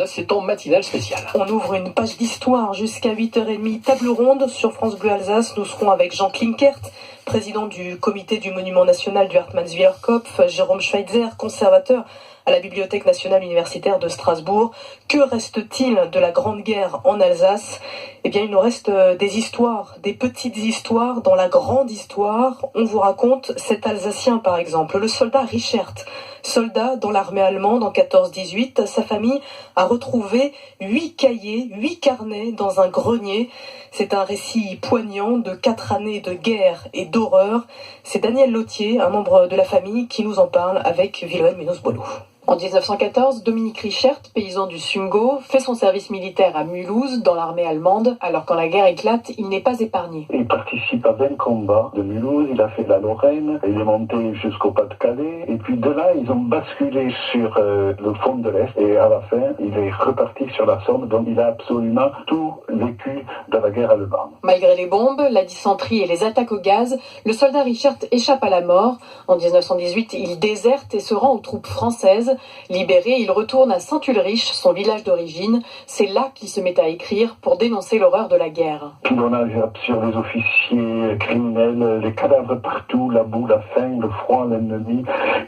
C'est ton matinal spécial. On ouvre une page d'histoire jusqu'à 8h30. Table ronde sur France Bleu Alsace. Nous serons avec Jean Klinkert, président du comité du Monument National du Hartmannswiller Kopf, Jérôme Schweitzer, conservateur à la Bibliothèque nationale universitaire de Strasbourg. Que reste-t-il de la Grande Guerre en Alsace ? Eh bien, il nous reste des histoires, des petites histoires dans la grande histoire. On vous raconte cet Alsacien, par exemple, le soldat Richert. Soldat dans l'armée allemande en 14-18, sa famille a retrouvé 8 cahiers, 8 carnets dans un grenier. C'est un récit poignant de 4 années de guerre et d'horreur. C'est Daniel Lautier, un membre de la famille, qui nous en parle avec Vilhelm Menos-Boileau. En 1914, Dominique Richert, paysan du Sungau, fait son service militaire à Mulhouse, dans l'armée allemande. Alors quand la guerre éclate, il n'est pas épargné. Il participe à 20 combats de Mulhouse, il a fait la Lorraine, il est monté jusqu'au Pas-de-Calais, et puis de là, ils ont basculé sur le front de l'Est, et à la fin, il est reparti sur la Somme, donc il a absolument tout vécu de la guerre allemande. Malgré les bombes, la dysenterie et les attaques au gaz, le soldat Richert échappe à la mort. En 1918, il déserte et se rend aux troupes françaises. Libéré, il retourne à Saint-Ulrich, son village d'origine. C'est là qu'il se met à écrire pour dénoncer l'horreur de la guerre. Pilonnage sur les officiers criminels, les cadavres partout, la boue, la faim, le froid, l'ennemi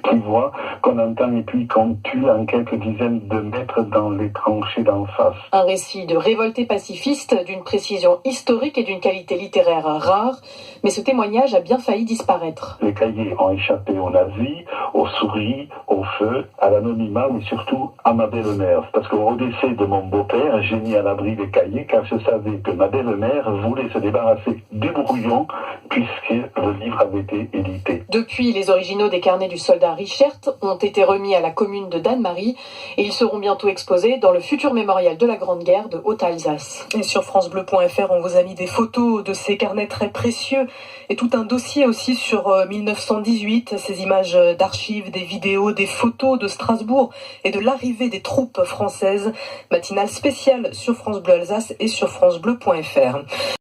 qui voit, qu'on entend et puis qu'on tue en quelques dizaines de mètres dans les tranchées d'en face. Un récit de révoltés pacifistes, d'une précision historique et d'une qualité littéraire rare, mais ce témoignage a bien failli disparaître. Les cahiers ont échappé aux nazis, aux souris, au feu, à l'anonymat, mais surtout à ma belle-mère. Parce qu'au décès de mon beau-père, j'ai mis à l'abri des cahiers car je savais que ma belle-mère voulait se débarrasser du brouillon puisque le livre avait été édité. Depuis, les originaux des carnets du soldat Richert ont été remis à la commune de Danemarie et ils seront bientôt exposés dans le futur mémorial de la Grande Guerre de Haute-Alsace. Et sur francebleu.fr, on vous a mis des photos de ces carnets très précieux et tout un dossier aussi sur 1918, ces images d'archives, des vidéos, des photos de Strasbourg et de l'arrivée des troupes françaises. Matinale spéciale sur France Bleu Alsace et sur francebleu.fr.